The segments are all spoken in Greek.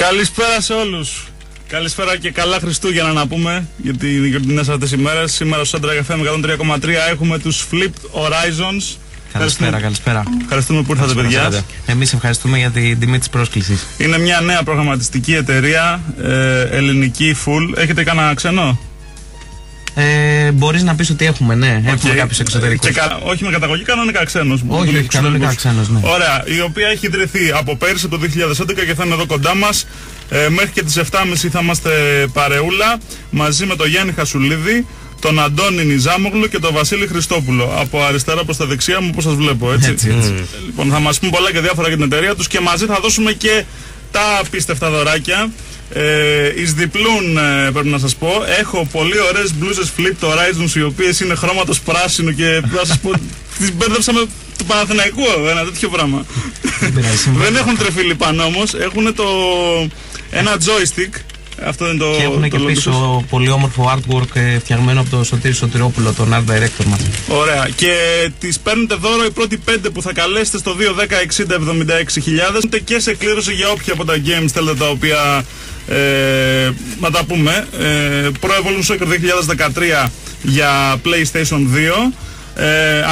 Καλησπέρα σε όλους. Καλησπέρα και καλά Χριστούγεννα να πούμε για τις γιορτινές αυτές τις ημέρες. Σήμερα στο Central FM 103,3 έχουμε τους Flipped Horizons. Καλησπέρα. Ευχαριστούμε που ήρθατε, παιδιά. Εμείς ευχαριστούμε για την τιμή της πρόσκλησης. Είναι μια νέα προγραμματιστική εταιρεία, ελληνική full. Έχετε κανένα ξένο? Μπορείς να πεις ότι έχουμε, ναι. Έχουμε κάποιους εξωτερικούς. Όχι με καταγωγή, κανονικά ξένους. Όχι, κανονικά ξένους, ναι. Ωραία, η οποία έχει ιδρυθεί από πέρυσι το 2011 και θα είναι εδώ κοντά μας. Μέχρι και τις 7.30 θα είμαστε παρεούλα μαζί με τον Γιάννη Χασουλίδη, τον Αντώνη Νιζάμογλου και τον Βασίλη Χριστόπουλο. Από αριστερά προς τα δεξιά μου, όπως σας βλέπω, έτσι. Λοιπόν, θα μας πούν πολλά και διάφορα για την εταιρεία τους και μαζί θα δώσουμε και τα απίστευτα δωράκια. Εις διπλούν, πρέπει να σας πω. Έχω πολύ ωραίες μπλούζες Flipped Horizons, οι οποίες είναι χρώματος πράσινου και θα σας πω, τις μπέρδεψα με του Παναθηναϊκού, ένα τέτοιο πράγμα. Δεν έχουν τρεφίλι πάνω όμως, έχουν ένα joystick. Αυτό είναι και έχουν και πίσω πολύ όμορφο artwork φτιαγμένο από τον Σωτήρη Σωτηρόπουλο, τον art director μας. Ωραία. Και τις παίρνετε δώρο οι πρώτοι 5 που θα καλέσετε στο 2-10-60-76.000 και σε κλήρωση για όποια από τα games θέλετε, τα οποία να τα πούμε. Pro Evolution Soccer 2013 για PlayStation 2.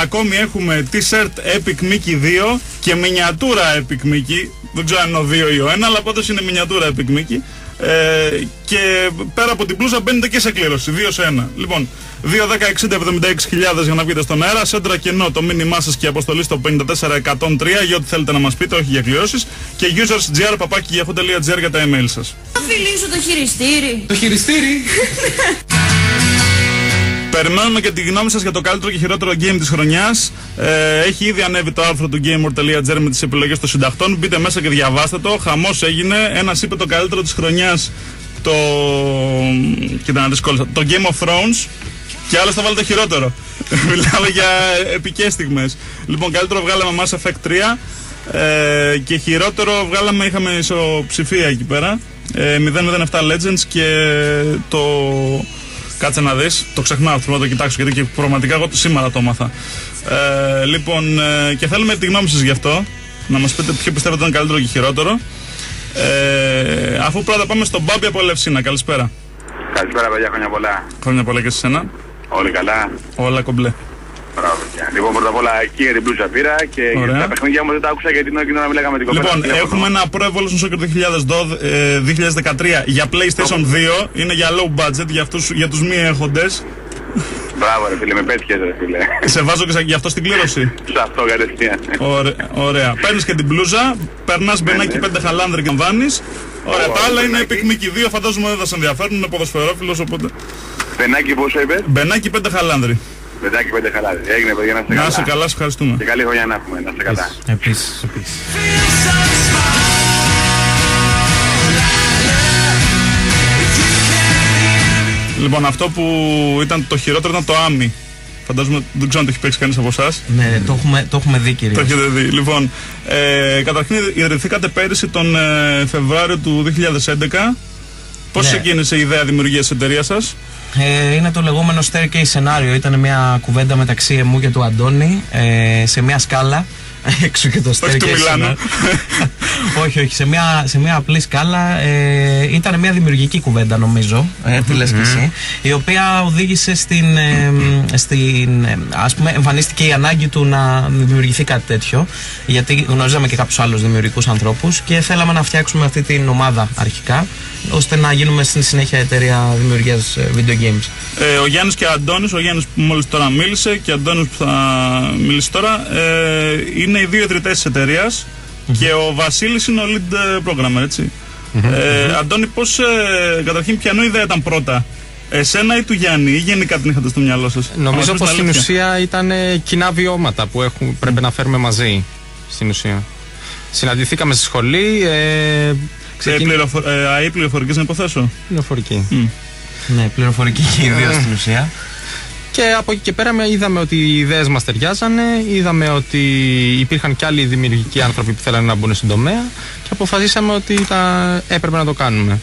Ακόμη έχουμε t-shirt Epic Mickey 2 και μινιατούρα Epic Mickey. Δεν ξέρω αν είναι ο 2 ή ο 1, αλλά πάντως είναι μινιατούρα Epic Mickey. Και πέρα από την πλούζα μπαίνετε και σε κλήρωση 2 σε 1. Λοιπόν, 2-10-60-76.000 για να βγείτε στον αέρα. Σέντρα κενό το μήνυμά σας και αποστολή στο 54103 για ό,τι θέλετε να μας πείτε, όχι για κληρώσεις. Και users.gr@yahoo.gr για τα email σας. Θα φιλήσω το χειριστήρι. Το χειριστήρι. Περιμένουμε και τη γνώμη σας για το καλύτερο και χειρότερο game της χρονιάς. Έχει ήδη ανέβει το άρθρο του Gamer.gr με τις επιλογές των συντακτών. Μπείτε μέσα και διαβάστε το. Χαμός έγινε. Ένας είπε το καλύτερο της χρονιάς, κοίτα να δυσκόλυσα, το Game of Thrones, και άλλος θα βάλει το χειρότερο. Μιλάμε για επικές στιγμές. Λοιπόν, καλύτερο βγάλαμε Mass Effect 3 και χειρότερο είχαμε ισοψηφία εκεί πέρα. 007 Legends και το... Κάτσε να δεις, το ξεχνάω αυτό, να το κοιτάξω γιατί και πραγματικά εγώ σήμερα το έμαθα. Λοιπόν, και θέλουμε τη γνώμη σας γι' αυτό, να μας πείτε ποιο πιστεύετε ήταν καλύτερο και χειρότερο. Αφού πρώτα πάμε στον Μπάμπη από Ελευσίνα, καλησπέρα. Καλησπέρα παιδιά, χρόνια πολλά. Χρόνια πολλά και σε εσένα. Όλοι καλά. Όλα κομπλέ. Μπράβο. Λοιπόν, πρώτα απ' όλα και για την πλούσα πήρα και για τα παιχνίδια μου δεν τα άκουσα γιατί είναι εκείνο να μιλάγαμε την κοπέλα. Λοιπόν, έχουμε ένα Pro Evolution Soccer 2013 για PlayStation 2. Είναι για low budget, για τους μη έχοντες. Μπράβο ρε φίλε, με πέτυχες ρε φίλε. Σε βάζω και γι' αυτό στην κλήρωση. Σε αυτό κατευθείαν. Ωραία. Παίρνεις και την μπλούζα, περνάς μπενάκι 5 χαλάνδρι και βάνεις. Ωραία, τα άλλα είναι Epic Mickey 2, φαντάζομαι δεν θα σε ενδιαφέρουν, είναι ποδοσφαιρόφιλος, οπότε... Μπενάκι πόσο είπες? Μπενάκι 5 χαλάνδρι. Μπενάκι 5 χαλάνδρι. Έγινε παιδιά, να είστε καλά. Να είσαι καλά, σε ευχαριστούμε. Και καλή χρονιά να έχουμε, να είστε καλά. Επίσης. Λοιπόν, αυτό που ήταν το χειρότερο ήταν το Άμι. Φαντάζομαι, δεν ξέρω αν το έχει παίξει κανείς από εσάς. Ναι, το έχουμε δει κυρίως. Το έχετε δει. Λοιπόν, καταρχήν ιδρυθήκατε πέρυσι τον Φεβρουάριο του 2011. Πώς ξεκίνησε η ιδέα δημιουργίας της εταιρείας σας? Είναι το λεγόμενο staircase σενάριο. Ήταν μια κουβέντα μεταξύ εμού και του Αντώνη σε μια σκάλα. Έξω και το staircase. Όχι του Μιλάνου. όχι, σε μια απλή σκάλα. Ήταν μια δημιουργική κουβέντα, νομίζω. Τι λες και εσύ. Η οποία οδήγησε ας πούμε, εμφανίστηκε η ανάγκη του να δημιουργηθεί κάτι τέτοιο. Γιατί γνωρίζαμε και κάποιους άλλους δημιουργικούς ανθρώπους και θέλαμε να φτιάξουμε αυτή την ομάδα αρχικά, ώστε να γίνουμε στην συνέχεια εταιρεία δημιουργίας video games. Ο Γιάννης και ο Αντώνης, ο Γιάννης που μόλις τώρα μίλησε και ο Αντώνης που θα μιλήσει τώρα, είναι οι δύο ιδρυτές της εταιρείας και ο Βασίλης είναι ο lead programmer, έτσι. Αντώνη, πώς, καταρχήν ποιανού ιδέα ήταν πρώτα, εσένα ή του Γιάννη, ή γενικά την είχατε στο μυαλό σας? Νομίζω πως στην ουσία ήταν κοινά βιώματα που πρέπει να φέρουμε μαζί, στην ουσία. Συναντηθήκαμε στη σχολή. ΑΕ πληροφορικής να υποθέσω. Πληροφορική. Ναι, πληροφορική και ιδίως στην ουσία. Και από εκεί και πέρα είδαμε ότι οι ιδέες μας ταιριάζανε, είδαμε ότι υπήρχαν και άλλοι δημιουργικοί άνθρωποι που θέλανε να μπουν στον τομέα και αποφασίσαμε ότι έπρεπε να το κάνουμε.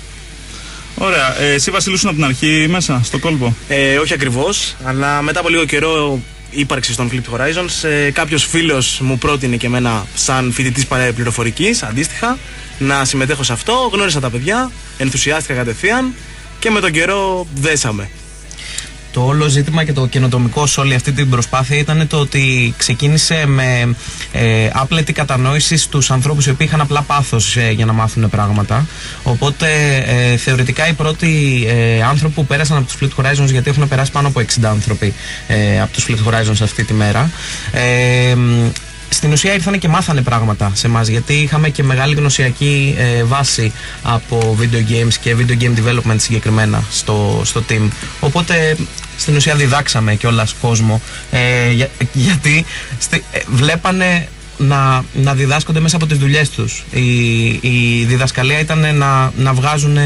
Ωραία. Εσύ Βασίλη ήσουν από την αρχή μέσα στο κόλπο? Όχι ακριβώς, αλλά μετά από λίγο καιρό ύπαρξης των Flipped Horizons, κάποιος φίλος μου πρότεινε και εμένα, σαν φοιτητής πληροφορικής, αντίστοιχα, να συμμετέχω σε αυτό. Γνώρισα τα παιδιά, ενθουσιάστηκα κατευθείαν και με τον καιρό δέσαμε. Το όλο ζήτημα και το καινοτομικό σε όλη αυτή την προσπάθεια ήταν το ότι ξεκίνησε με άπλετη κατανόηση στους ανθρώπους οι οποίοι είχαν απλά πάθος για να μάθουν πράγματα. Οπότε θεωρητικά οι πρώτοι άνθρωποι που πέρασαν από τους Flipped Horizons, γιατί έχουν περάσει πάνω από 60 άνθρωποι από τους Flipped Horizons αυτή τη μέρα, στην ουσία ήρθαν και μάθανε πράγματα σε εμάς, γιατί είχαμε και μεγάλη γνωσιακή βάση από video games και video game development συγκεκριμένα στο team. Οπότε στην ουσία διδάξαμε κιόλας κόσμο, γιατί βλέπανε να διδάσκονται μέσα από τις δουλειές τους. Η διδασκαλία ήταν να βγάζουν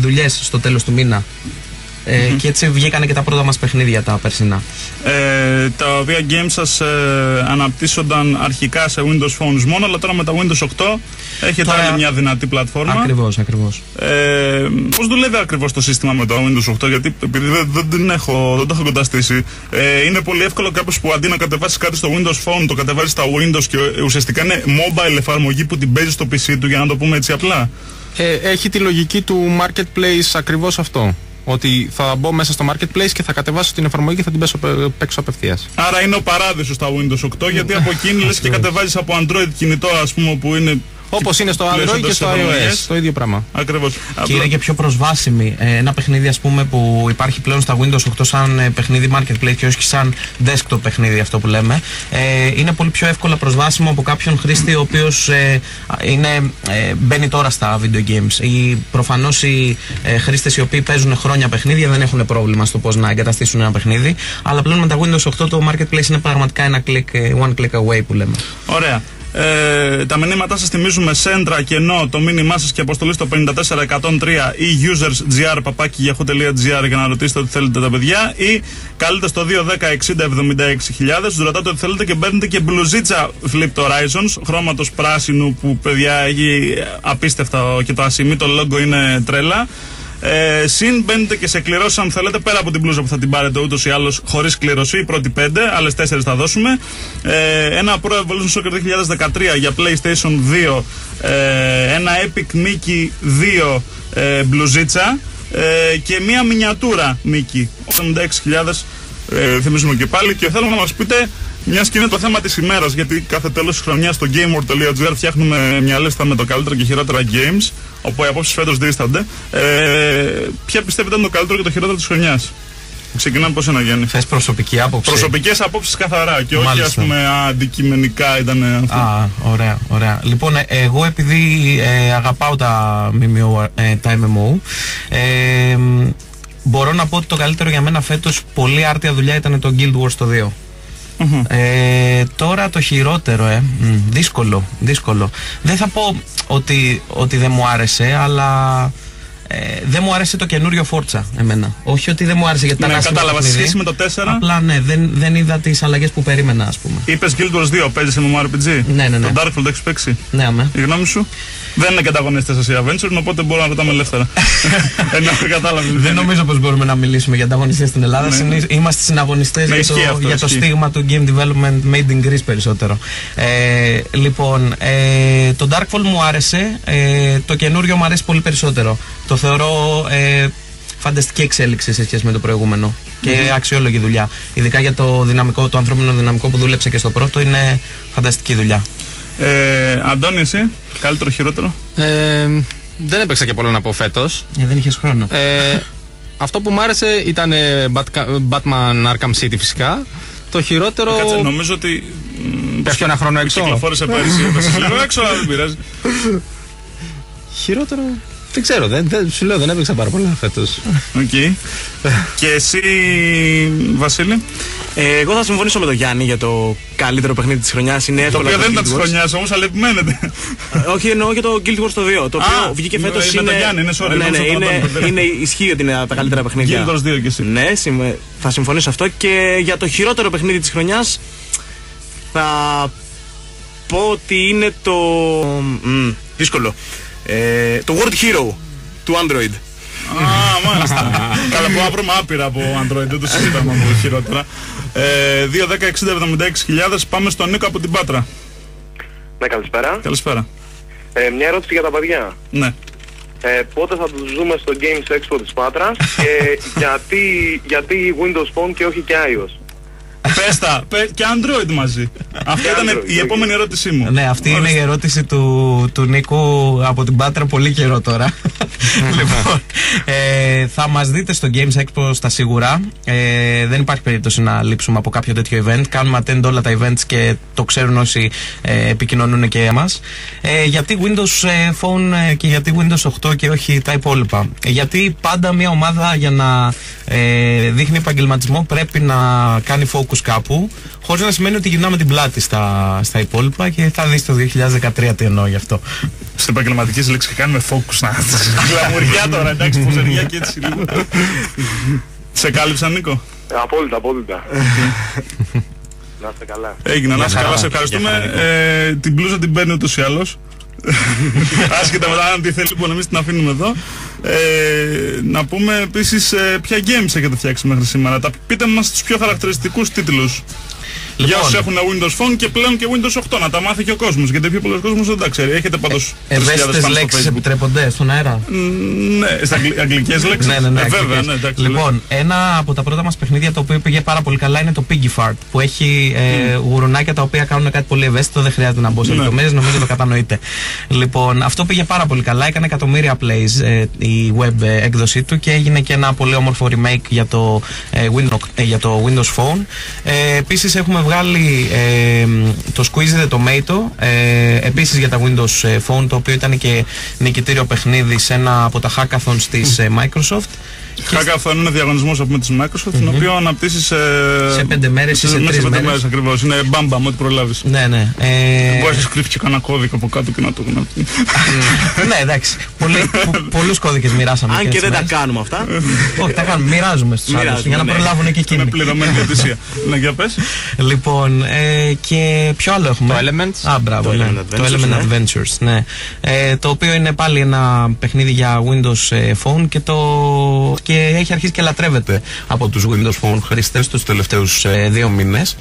δουλειές στο τέλος του μήνα. Και έτσι βγήκανε και τα πρώτα μας παιχνίδια τα περσινά. Τα οποία games σας αναπτύσσονταν αρχικά σε Windows Phones μόνο, αλλά τώρα με τα Windows 8 έχετε άλλη μια δυνατή πλατφόρμα. Ακριβώς. Πώς δουλεύει ακριβώς το σύστημα με το Windows 8, γιατί επειδή δεν το έχω εγκαταστήσει, είναι πολύ εύκολο κάποιος που αντί να κατεβάσει κάτι στο Windows Phone το κατεβάζει στα Windows και ουσιαστικά είναι mobile εφαρμογή που την παίζει στο PC του, για να το πούμε έτσι απλά. Έχει τη λογική του Marketplace ακριβώς αυτό. Ότι θα μπω μέσα στο Marketplace και θα κατεβάσω την εφαρμογή και θα την παίξω απευθείας. Άρα είναι ο παράδεισος στα Windows 8, γιατί από εκείνη λες και κατεβάζεις από Android κινητό, ας πούμε, που είναι... Όπως είναι στο Android και στο iOS, το ίδιο πράγμα. Ακριβώς. Και είναι και πιο προσβάσιμη. Ένα παιχνίδι, ας πούμε, που υπάρχει πλέον στα Windows 8 σαν παιχνίδι Marketplace και όχι σαν desktop παιχνίδι, αυτό που λέμε, είναι πολύ πιο εύκολα προσβάσιμο από κάποιον χρήστη ο οποίος μπαίνει τώρα στα video games. Ή προφανώς οι χρήστες οι οποίοι παίζουν χρόνια παιχνίδια δεν έχουν πρόβλημα στο πώς να εγκαταστήσουν ένα παιχνίδι. Αλλά πλέον με τα Windows 8 το Marketplace είναι πραγματικά ένα one click away που λέμε. Ωραία. Τα μηνύματά σας θυμίζουμε Σέντρα, κενό, το μήνυμά σας και αποστολή στο 54103 ή usersgr@yahoo.gr για να ρωτήσετε ό,τι θέλετε τα παιδιά, ή καλείτε στο 210 60 76 000, του ρωτάτε ό,τι θέλετε και παίρνετε και μπλουζίτσα Flipped Horizons χρώματος πράσινου που, παιδιά, έχει απίστευτα και το ασημίτο logo είναι τρέλα. Συν μπαίνετε και σε κληρώσεις αν θέλετε, πέρα από την μπλούζα που θα την πάρετε ούτως ή άλλως χωρίς κλήρωση, οι πρώτοι 5, άλλες 4 θα δώσουμε. Ένα Pro Evolution Soccer 2013 για PlayStation 2, ένα Epic Mickey 2 μπλουζίτσα και μία μινιατούρα Mickey 76.000. Θυμίζουμε και πάλι, και θέλω να μας πείτε, μιας και είναι το θέμα της ημέρας, γιατί κάθε τέλος της χρονιάς στο GameWorld.gr φτιάχνουμε μια λίστα με το καλύτερα και χειρότερα games, όπου οι απόψεις φέτος δίστανται. Ποια πιστεύετε είναι το καλύτερο και το χειρότερο της χρονιάς? Ξεκινάμε πώς είναι, Γιάννη? Θες προσωπική άποψη? Προσωπικές απόψεις καθαρά και όχι, ας πούμε, αντικειμενικά ήταν αυτό. Ωραία. Λοιπόν, εγώ επειδή αγαπάω τα MMO, μπορώ να πω ότι το καλύτερο για μένα φέτος, πολύ άρτια δουλειά, ήταν το Guild Wars το 2. Τώρα το χειρότερο, δύσκολο. Δεν θα πω ότι δεν μου άρεσε, αλλά δεν μου άρεσε το καινούριο Forza εμένα. Όχι ότι δεν μου άρεσε γιατί ήταν άσχημο παιχνίδι. Κατάλαβα, σχέση με το 4. Απλά δεν είδα τις αλλαγές που περίμενα, ας πούμε. Είπες Guild Wars 2, παίζεις MMORPG? Ναι. Το Darkfall το έχεις παίξει? Ναι, αμέ. Η γνώμη σου? Δεν είναι ανταγωνιστές σας οι Adventure, οπότε μπορούμε να ρωτάμε ελεύθερα. Δεν νομίζω πως μπορούμε να μιλήσουμε για ανταγωνιστές στην Ελλάδα. Είμαστε συναγωνιστές για το στίγμα του Game Development Made in Greece περισσότερο. Λοιπόν, το Darkfall μου άρεσε, το καινούριο μου αρέσει πολύ περισσότερο. Το θεωρώ φανταστική εξέλιξη σε σχέση με το προηγούμενο και αξιόλογη δουλειά. Ειδικά για το ανθρώπινο δυναμικό που δούλεψε και στο πρώτο, είναι φανταστική δουλειά. Αντώνη, εσύ, καλύτερο, χειρότερο? Δεν έπαιξα και πολλά να πω φέτος. Δεν είχες χρόνο. Αυτό που μου άρεσε ήταν Batman Arkham City φυσικά. Το χειρότερο... Κάτσε, νομίζω ότι... Πέφτει ένα χρόνο έξω. Κυκλοφόρησε πέρυσι, λίγο έξω, αλλά δεν πειράζει. Χειρότερο... Δεν ξέρω, σου λέω, δεν έπαιξα πάρα πολλά φέτος. Και εσύ, Βασίλη? Εγώ θα συμφωνήσω με τον Γιάννη για το καλύτερο παιχνίδι της χρονιάς. Είναι εύκολο. Το οποίο δεν ήταν της χρονιάς όμως, αλλά επιμένετε. Όχι, εννοώ για το Guild Wars το 2. Το οποίο βγήκε φέτος. Είναι με τον Γιάννη, είναι ισχύει ότι είναι τα καλύτερα παιχνίδια. Guild Wars 2 και εσύ. Ναι, θα συμφωνήσω αυτό. Και για το χειρότερο παιχνίδι της χρονιάς θα πω ότι είναι το... δύσκολο. Το World Hero του Android. Μάλιστα. Καλά, μπορούμε να βρούμε άπειρα από Android, δεν το συζητάμε από χειρότερα. 2-10-60-76.000. Πάμε στον Νίκο από την Πάτρα. Ναι, καλησπέρα. Καλησπέρα. Μια ερώτηση για τα παιδιά. Ναι. Πότε θα τους δούμε στο Games Expo της Πάτρας και γιατί Windows Phone και όχι και iOS? Πες τα, και Android μαζί. Αυτή ήταν η επόμενη ερώτησή μου. Ναι, αυτή είναι η ερώτηση του Νίκου από την Πάτρα πολύ καιρό τώρα. Λοιπόν, θα μας δείτε στο Games Expo στα σίγουρα. Δεν υπάρχει περίπτωση να λείψουμε από κάποιο τέτοιο event. Κάνουμε attend όλα τα events και το ξέρουν όσοι επικοινωνούν και εμάς. Γιατί Windows Phone και γιατί Windows 8 και όχι τα υπόλοιπα? Γιατί πάντα μια ομάδα για να δείχνει επαγγελματισμό πρέπει να κάνει focus κάπου, χωρίς να σημαίνει ότι γυρνάμε την πλάτη στα υπόλοιπα, και θα δεις το 2013 τι εννοώ γι' αυτό. Στην επαγγελματική λέξη και κάνουμε focus να γλαμουριά τώρα, εντάξει, ποζεριά και έτσι λίγο. Σε κάλυψα, Νίκο? Απόλυτα. Να είστε καλά. Έγινε, να είστε καλά, σε ευχαριστούμε. Την μπλούζα την παίρνει ούτως ή άλλως. Άσχετα μετά αν τη θέλει, λοιπόν, εμείς την αφήνουμε εδώ. Να πούμε επίσης ποια games έχετε φτιάξει μέχρι σήμερα. Πείτε μας τους πιο χαρακτηριστικούς τίτλους. Για όσους έχουν Windows Phone και πλέον και Windows 8, να τα μάθει και ο κόσμος. Γιατί πιο πολλοί κόσμος δεν τα ξέρει. Έχετε πάντως. Ευαίσθητες λέξεις επιτρέπονται στον αέρα? Ναι, στα αγγλικές λέξεις. Ναι, βέβαια, ναι, εντάξει. Λοιπόν, ένα από τα πρώτα μας παιχνίδια το οποίο πήγε πάρα πολύ καλά είναι το Piggy Fart, που έχει γουρουνάκια τα οποία κάνουν κάτι πολύ ευαίσθητο. Δεν χρειάζεται να μπω σε λεπτομέρειες, νομίζω το κατανοείτε. Λοιπόν, αυτό πήγε πάρα πολύ καλά. Έκανε εκατομμύρια plays η web έκδοσή του και έγινε και ένα πολύ όμορφο remake για το Windows Phone. Επίσης έχουμε βγάλει το Squeeze the Tomato επίσης για τα Windows Phone, το οποίο ήταν και νικητήριο παιχνίδι σε ένα από τα hackathons της Microsoft. Hackathon είναι διαγωνισμός από της Microsoft, τον οποίο αναπτύσσεις σε 5 μέρες ή σε 3 μέρες. Ακριβώς, είναι μπαμπαμ, ό,τι προλάβεις. Ναι. Μπορείς να κρύψεις και κανένα κώδικα από κάτω και να το γνωρίζεις. Ναι, εντάξει. Πολλούς κώδικες μοιράσαμε. Αν και δεν τα κάνουμε αυτά. Όχι, τα κάνουμε. Μοιράζουμε στους άλλους για να προλάβουν και εκείνοι. Είναι πληρωμένη διατησία. Ναι, για πες. Λοιπόν, και ποιο άλλο έχουμε? Το Elements. Μπράβο, το Element Adventures, ναι. Το οποίο είναι πάλι ένα παιχνίδι για Windows Phone και έχει αρχίσει και λατρεύεται από τους Windows Phone χρήστες τους τελευταίους 2 μήνες.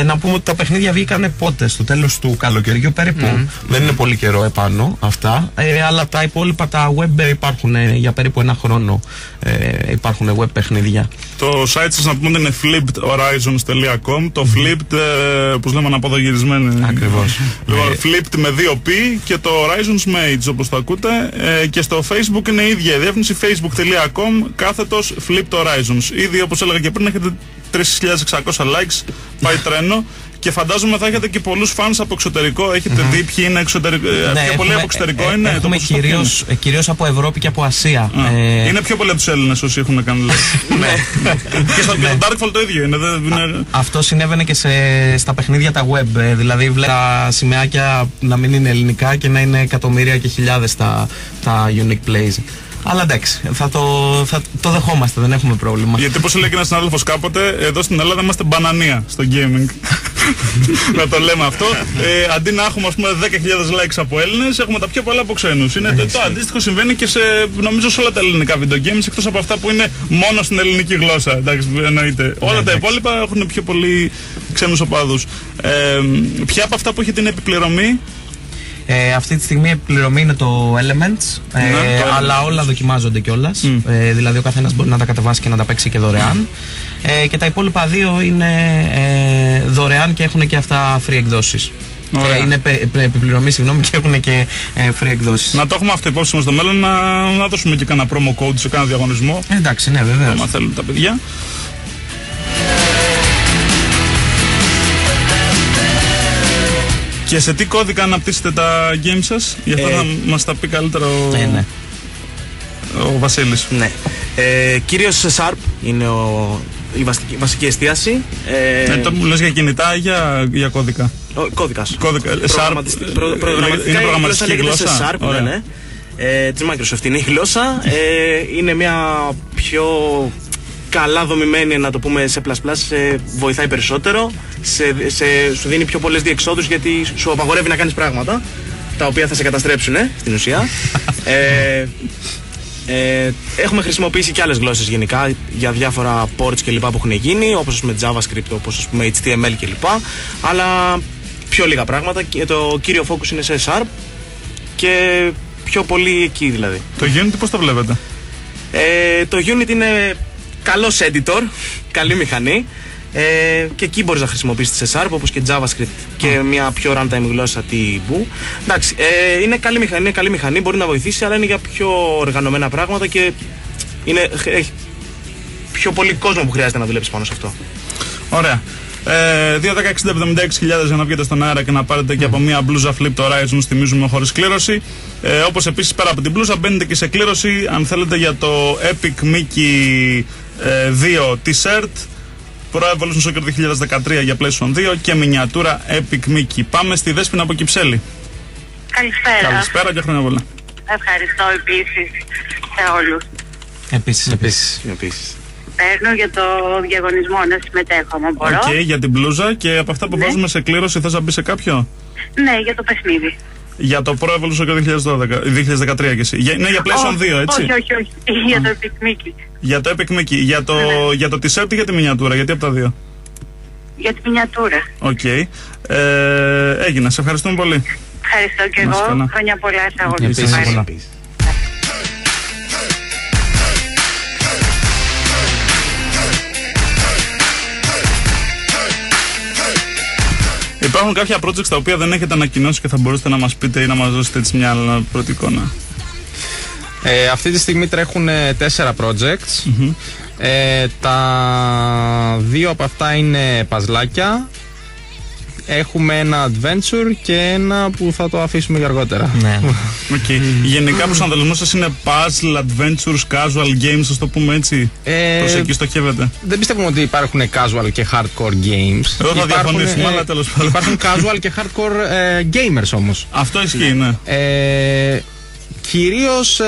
Να πούμε ότι τα παιχνίδια βγήκανε πότε? Στο τέλος του καλοκαιριού περίπου. Δεν είναι πολύ καιρό επάνω αυτά, αλλά τα υπόλοιπα τα web υπάρχουν για περίπου 1 χρόνο. Υπάρχουν web παιχνίδια. Το site σας, να πούμε, είναι flippedhorizons.com. Το flipped, όπως λέμε, αναποδογυρισμένο. Ακριβώς. Λοιπόν, flipped με 2p και το horizons με h, όπως το ακούτε. Και στο Facebook είναι η ίδια η διεύθυνση, facebook.com/flipped horizons. Ήδη, όπως έλεγα και πριν, έχετε 3.600 likes, πάει τρένο. Και φαντάζομαι θα έχετε και πολλούς fans από εξωτερικό. Έχετε δει ποιοι είναι εξωτερικό? Πιο πολλοί από εξωτερικό είναι? Έχουμε κυρίως από Ευρώπη και από Ασία. Είναι πιο πολλοί από τους Έλληνες όσοι έχουν κάνει live. Και στο Darkfall το ίδιο είναι. Αυτό συνέβαινε και στα παιχνίδια τα web. Δηλαδή βλέπω τα σημαίακια να μην είναι ελληνικά και να είναι εκατομμύρια και χιλιάδες τα unique plays. Αλλά εντάξει, θα το δεχόμαστε, δεν έχουμε πρόβλημα. Γιατί όπως έλεγε ένας συνάδελφος κάποτε, εδώ στην Ελλάδα είμαστε μπανανία στο gaming. Να το λέμε αυτό. Αντί να έχουμε, ας πούμε, 10.000 likes από Έλληνες, έχουμε τα πιο πολλά από ξένους. Το αντίστοιχο συμβαίνει και νομίζω σε όλα τα ελληνικά video games, εκτός από αυτά που είναι μόνο στην ελληνική γλώσσα. Εντάξει, εννοείται. Όλα τα υπόλοιπα έχουν πιο πολύ ξένους οπαδούς. Ποια από αυτά που έχει την επιπληρωμή? Αυτή τη στιγμή η επιπληρωμή είναι το Elements, αλλά όλα δοκιμάζονται κιόλας. Δηλαδή ο καθένας μπορεί να τα κατεβάσει και να τα παίξει και δωρεάν. Και τα υπόλοιπα 2 είναι δωρεάν και έχουν και αυτά free εκδόσεις. Είναι επιπληρωμή, συγγνώμη, και έχουν και free εκδόσεις. Να το έχουμε αυτό υπόψη μας στο μέλλον, να δώσουμε και κανένα promo code σε κανένα διαγωνισμό. Εντάξει, ναι, βεβαίως. Αν θέλουν τα παιδιά. Και σε τι κώδικα αναπτύσσετε τα games σας? Γι' αυτό θα μας τα πει καλύτερα ο Βασίλης. Ναι. Κυρίως σε Sharp είναι η βασική εστίαση. Το μου λες για κινητά ή για κώδικα? Κώδικας. Είναι προγραμματιστική γλώσσα? Σε Sharp, ναι. Της Microsoft είναι η γλώσσα. Είναι μια πιο καλά δομημένη, να το πούμε, σε C++, βοηθάει περισσότερο, σου δίνει πιο πολλές διεξόδους, γιατί σου απαγορεύει να κάνεις πράγματα τα οποία θα σε καταστρέψουν στην ουσία. Έχουμε χρησιμοποιήσει και άλλες γλώσσες γενικά για διάφορα ports και λοιπά που έχουν γίνει, όπως με JavaScript, όπως με HTML και λοιπά, αλλά πιο λίγα πράγματα και το κύριο focus είναι σε C# και πιο πολύ εκεί δηλαδή. Το Unity πώς το βλέπετε? Το Unity είναι καλός editor, καλή μηχανή. Και εκεί μπορείς να χρησιμοποιήσεις C# όπως και JavaScript και μια πιο runtime γλώσσα τύπου. Εντάξει, είναι καλή μηχανή, μπορεί να βοηθήσει, αλλά είναι για πιο οργανωμένα πράγματα και έχει πιο πολύ κόσμο που χρειάζεται να δουλέψει πάνω σε αυτό. Ωραία. 2-10-60-76.000 για να βγείτε στον αέρα και να πάρετε και από μια μπλούζα Flip το Horizon, θυμίζουμε, χωρίς κλήρωση. Όπως επίσης πέρα από την μπλούζα μπαίνετε και σε κλήρωση αν θέλετε για το Epic Mickey 2 t-shirt, Pro Evolution Soccer 2013 για PlayStation 2 και μινιατούρα Epic Mickey. Πάμε στη Δέσποινα από Κυψέλη. Καλησπέρα. Καλησπέρα και χρόνια πολλά. Ευχαριστώ επίσης σε όλους. Επίσης. Παίρνω για το διαγωνισμό να συμμετέχω, αν μπορώ. Οκ, για την μπλούζα και από αυτά που βάζουμε σε κλήρωση θες να μπει σε κάποιο? Ναι, για το παιχνίδι. Για το Pro Evolution Soccer 2013 και εσύ. Ναι, για PlayStation 2, έτσι. Όχι. Για το Epic Mickey. Για το Epic Mickey. Για το t-shirt ή για τη μινιατούρα, γιατί από τα δύο? Για τη μινιατούρα. Οκ. Έγινε, σε ευχαριστούμε πολύ. Ευχαριστώ και εγώ. Χρόνια πολλά σε όλους. Υπάρχουν κάποια projects τα οποία δεν έχετε ανακοινώσει και θα μπορούσατε να μας πείτε ή να μας δώσετε έτσι μια πρώτη εικόνα? Αυτή τη στιγμή τρέχουν 4 projects. Τα 2 από αυτά είναι παζλάκια. Έχουμε ένα adventure και ένα που θα το αφήσουμε για αργότερα. Ναι. Okay. Γενικά προσανατολισμός σας είναι puzzle, adventures, casual games, ας το πούμε έτσι? Προς εκεί στοχεύετε? Δεν πιστεύουμε ότι υπάρχουν casual και hardcore games. Εδώ θα διαφωνήσουμε, αλλά τέλος πάντων. Υπάρχουν casual και hardcore gamers όμως. Αυτό ισχύει, ναι. Κυρίως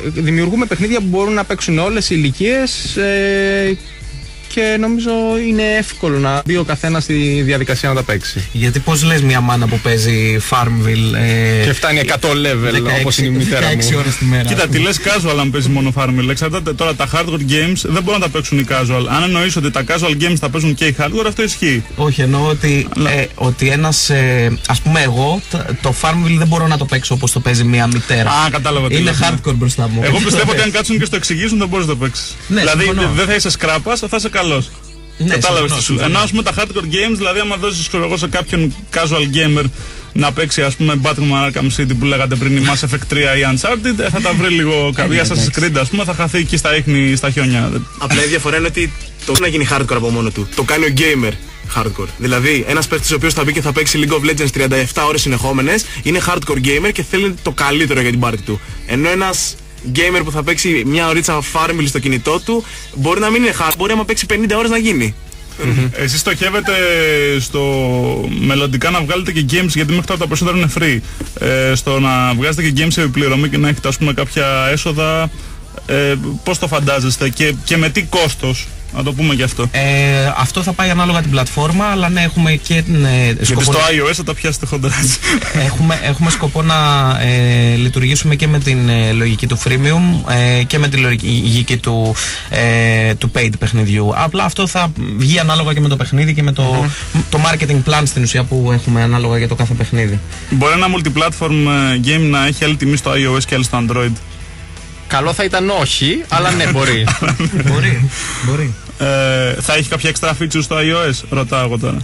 δημιουργούμε παιχνίδια που μπορούν να παίξουν όλες οι ηλικίες και νομίζω είναι εύκολο να μπει ο καθένας στη διαδικασία να τα παίξει. Γιατί πώς λες μια μάνα που παίζει Farmville και φτάνει 100 level 16, όπως είναι η μητέρα μου. 16 ώρες τη μέρα. Κοίτα, τι λες casual αν παίζει μόνο Farmville? Εξαρτάται τώρα, τα hardcore games δεν μπορούν να τα παίξουν οι casual. Αν εννοείς ότι τα casual games θα παίζουν και οι hardcore, αυτό ισχύει. Όχι, εννοώ ότι ένας, ας πούμε εγώ, το Farmville δεν μπορώ να το παίξω όπως το παίζει μια μητέρα. Α, κατάλαβα. Είναι hardcore μπροστά μου. Εγώ πιστεύω ότι αν κάτσουν και στο εξηγήσουν δεν μπορείς να το παίξεις. Δηλαδή δεν θα είσαι σκράπας, θα είσαι καλός. Ναι, κατάλαβες τι σου λέω. Ενώ ας πούμε τα hardcore games, δηλαδή άμα δώσεις σε κάποιον casual gamer να παίξει ας πούμε Batman Arkham City που λέγατε πριν, η Mass Effect 3 ή Uncharted, θα τα βρει λίγο κάποια Assassin's Creed ας πούμε, θα χαθεί εκεί στα ίχνη, στα χιόνια. Απλά η διαφορά είναι ότι το να γίνει hardcore από μόνο του. Το κάνει ο gamer hardcore. Δηλαδή ένας παίκτης ο οποίος θα μπει και θα παίξει League of Legends 37 ώρες συνεχόμενες είναι hardcore gamer και θέλει το καλύτερο για την πάρτι του. Ενώ ένας gamer που θα παίξει μια ωρίτσα Farmville στο κινητό του μπορεί να μην είναι hard, μπορεί να παίξει 50 ώρες να γίνει. Εσείς στοχεύετε στο μελλοντικά να βγάλετε και games, γιατί μέχρι τώρα τα περισσότερα είναι free, στο να βγάζετε και games σε επιπληρωμή και να έχετε ας πούμε κάποια έσοδα, πώς το φαντάζεστε και με τι κόστος? Να το πούμε και αυτό. Αυτό θα πάει ανάλογα την πλατφόρμα, αλλά ναι, έχουμε και γιατί στο iOS θα τα πιάσετε χοντρά. Έχουμε σκοπό να λειτουργήσουμε και με την λογική του freemium και με τη λογική του paid παιχνιδιού. Απλά αυτό θα βγει ανάλογα και με το παιχνίδι και με το marketing plan στην ουσία που έχουμε ανάλογα για το κάθε παιχνίδι. Μπορεί ένα multiplatform game να έχει άλλη τιμή στο iOS και άλλη στο Android? Καλό θα ήταν όχι, αλλά ναι, μπορεί. Μπορεί. Θα έχει κάποια extra features στο iOS, ρωτάω εγώ τώρα.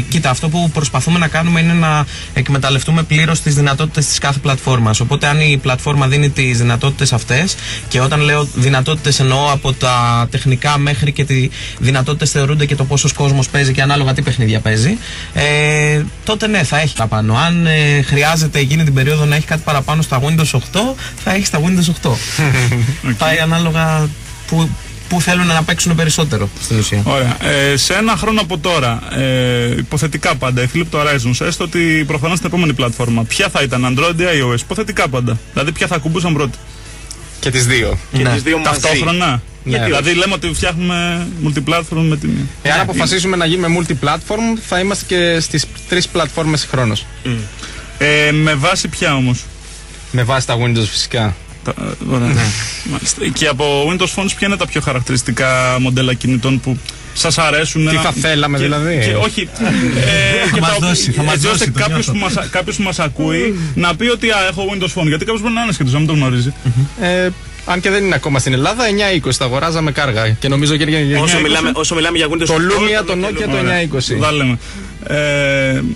Κοίτα, αυτό που προσπαθούμε να κάνουμε είναι να εκμεταλλευτούμε πλήρως τις δυνατότητες της κάθε πλατφόρμας. Οπότε αν η πλατφόρμα δίνει τις δυνατότητες αυτές, και όταν λέω δυνατότητες εννοώ από τα τεχνικά μέχρι και τις δυνατότητες θεωρούνται και το πόσος κόσμος παίζει και ανάλογα τι παιχνίδια παίζει, τότε ναι, θα έχει παραπάνω. Αν χρειάζεται εκείνη την περίοδο να έχει κάτι παραπάνω στα Windows 8, θα έχει στα Windows 8. Πάει ανάλογα που θέλουν να παίξουν περισσότερο στην ουσία. Ωραία. Σε ένα χρόνο από τώρα, υποθετικά πάντα, η Flip το Horizon, έστω ότι προφανώς στην επόμενη πλατφόρμα, ποια θα ήταν, Android ή iOS? Υποθετικά πάντα. Δηλαδή, ποια θα ακουμπούσαν πρώτη? Και τις δύο. Και τις δύο ταυτόχρονα. Ναι. Δηλαδή, λέμε ότι φτιάχνουμε multiplatform με την. Εάν αποφασίσουμε να γίνουμε multiplatform, θα είμαστε και στις 3 πλατφόρμες συγχρόνως. Με βάση ποια όμως? Με βάση τα Windows φυσικά. Μάλιστα. Και από Windows Phones ποια είναι τα πιο χαρακτηριστικά μοντέλα κινητών που σας αρέσουν? Τι θα θέλαμε δηλαδή? Και όχι. Θα μας δώσει. Κάποιος που μας ακούει να πει ότι έχω Windows Phone. Γιατί κάποιος μπορεί να είναι άσχετος, να μην το γνωρίζει. Αν και δεν είναι ακόμα στην Ελλάδα, 920 τα αγοράζαμε κάργα. Και νομίζω και όσο μιλάμε για Windows το Lumia, το Nokia, το 920. Θα λέμε.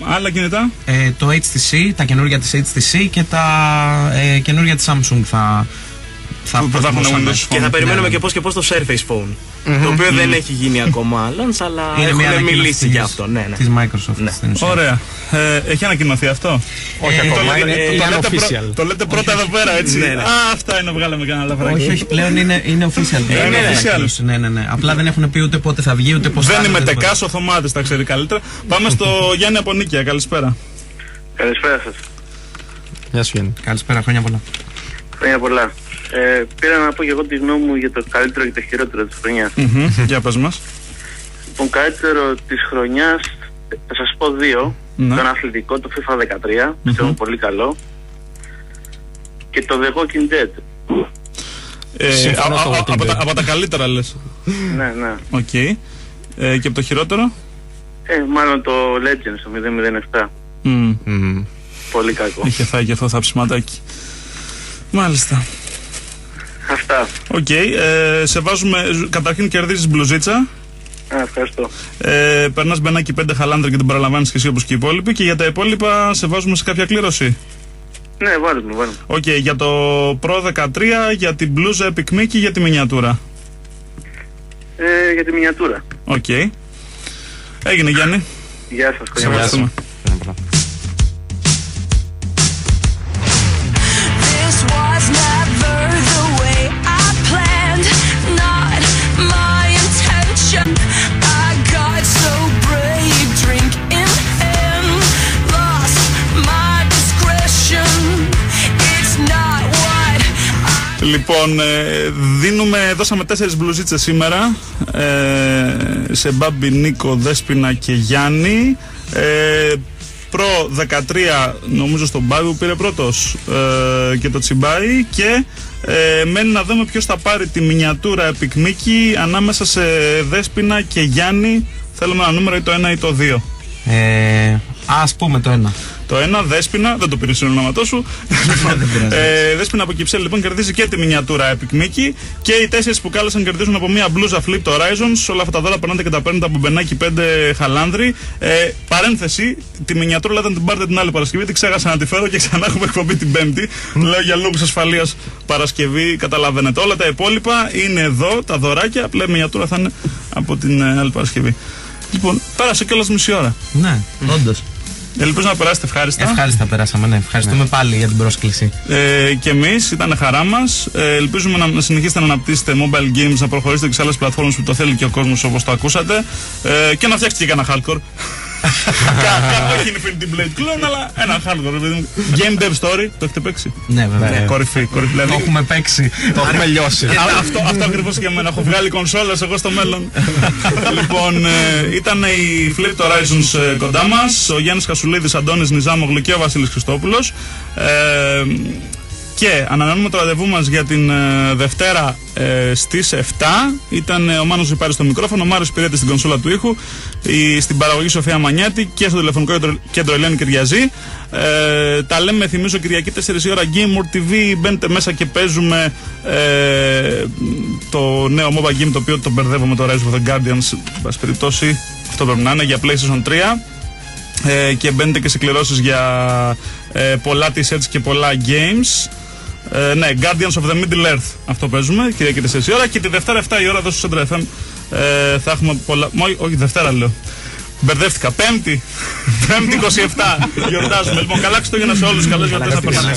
Άλλα κινητά. Το HTC, τα καινούργια της HTC και τα καινούργια της Samsung θα έχουν. Και θα περιμένουμε και πώς το Surface Phone. Το οποίο δεν έχει γίνει ακόμα launch, αλλά έχουν μιλήσει για αυτό. Της Microsoft. Ωραία. Έχει ανακοινωθεί αυτό? Όχι ακόμα, είναι official. Το λέτε πρώτα εδώ πέρα, έτσι. Αυτά είναι, βγάλαμε κανένα λαφράκι. Όχι, πλέον είναι official. Ναι. Απλά δεν έχουν πει ούτε πότε θα βγει, ούτε πώς θα βγει. Δεν είμαι τεκάς, ο Θωμάτης τα ξέρει καλύτερα. Πάμε στο Γιάννη από Νίκαια. Καλησπέρα. Καλησπέρα σας. Γεια σου Γιάννη. Καλησπέρα, χρόνια πολλά. Χρόνια πολλά. Πήρα να πω και εγώ τη γνώμη μου για το καλύτερο και το χειρότερο της χρονιάς. Για πες μας. Το καλύτερο της χρονιάς, θα σας πω δύο. Το αθλητικό, το FIFA 13, πιστεύω πολύ καλό. Και το The Walking Dead. Από τα καλύτερα λες? Ναι. Οκ. Και από το χειρότερο? Μάλλον το Legends, το 007. Πολύ κακό. Είχε φάει και αυτό θαψιματάκι. Μάλιστα. Αυτά. Οκ. Σε βάζουμε. Καταρχήν κερδίζεις μπλουζίτσα. Ευχαριστώ. Περνάς μπενάκι 5 χαλάνδρα και την παραλαμβάνεις και εσύ όπως και οι υπόλοιποι. Και για τα υπόλοιπα σε βάζουμε σε κάποια κλήρωση. Ναι, βάλουμε. Οκ. Για το Pro 13, για την μπλούζα Epic Mickey, για τη μινιατούρα. Για τη μινιατούρα. Οκ. Έγινε, Γιάννη. Γεια σας. Σε ευχαριστούμε. Λοιπόν, δώσαμε 4 μπλουζίτσες σήμερα σε Μπάμπη, Νίκο, Δέσποινα και Γιάννη. Προ 13 νομίζω στον Μπάμπη που πήρε πρώτος και το Τσιμπάι. Και μένει να δούμε ποιος θα πάρει τη μινιατούρα Epic Mickey ανάμεσα σε Δέσποινα και Γιάννη. Θέλουμε ένα νούμερο ή το 1 ή το 2. Ας πούμε το 1. Το 1, Δέσποινα, δεν το πήρε συνονόματό σου. Δέσποινα από Κυψέλη λοιπόν κερδίζει και τη μινιατούρα Epic Mickey. Και οι 4 που κάλεσαν κερδίζουν από μία μπλούζα Flip το Horizons. Όλα αυτά τα δώρα περνάτε και τα παίρνετε από μπενάκι 5 χαλάνδροι. Παρένθεση, τη μινιατούρα λέτε να την πάρετε την άλλη Παρασκευή. Την ξέχασα να τη φέρω και ξανά έχουμε εκπομπή την Πέμπτη. Λέω για λόγους ασφαλείας Παρασκευή, καταλαβαίνετε. Όλα τα υπόλοιπα είναι εδώ, τα δωράκια. Απλά η μινιατούρα θα είναι από την άλλη Παρασκευή. Λοιπόν, πέρασε κιόλας μισή ώρα. Ναι, όντως. Ελπίζω να περάσετε ευχάριστα. Ευχάριστα περάσαμε, ναι. Ευχαριστούμε πάλι για την πρόσκληση. Και εμείς, ήταν χαρά μας. Ελπίζουμε να συνεχίσετε να αναπτύσσετε mobile games, να προχωρήσετε και σε άλλες πλατφόρμες που το θέλει και ο κόσμος όπως το ακούσατε. Και να φτιάξετε και κανένα hardcore. Όχι Infinity Blade Clone, αλλά ένα hardcore. Game Dev Story, το έχετε παίξει? Ναι, βέβαια. Κορυφή. Το έχουμε παίξει, το έχουμε λιώσει. Αυτό ακριβώς και εμένα. Έχω βγάλει κονσόλες εγώ στο μέλλον. Λοιπόν, ήταν η Flip Horizons κοντά μας. Ο Γιάννης Χασουλίδης, Αντώνης Νιζάμογλου και ο Βασίλης Χριστόπουλος. Και ανανεώνουμε το ραντεβού μας για την Δευτέρα στις 7. Ήταν ο Μάνος Ζιπάρης στο μικρόφωνο, ο Μάριος Πυρέτης στην κονσόλα του ήχου, στην παραγωγή Σοφία Μανιάτη και στο τηλεφωνικό κέντρο Ελένη Κυριαζή. Τα λέμε, θυμίζω, Κυριακή 4 η ώρα Game TV. Μπαίνετε μέσα και παίζουμε το νέο mobile game, το οποίο το μπερδεύω με το Rise of the Guardians. Πάση περιπτώσει, αυτό πρέπει να είναι για PlayStation 3. Και μπαίνετε και σε κληρώσεις για πολλά t-shirts και πολλά games. Ναι, Guardians of the Middle Earth. Αυτό παίζουμε, Κυριακή 4 η ώρα. Και τη Δευτέρα 7 η ώρα εδώ στο Central FM θα έχουμε πολλά. Όχι, Δευτέρα λέω. Μπερδεύτηκα. Πέμπτη 27 γιορτάζουμε. Λοιπόν, καλά Χριστούγεννα σε όλους. Καλές γιορτές να περνάνε.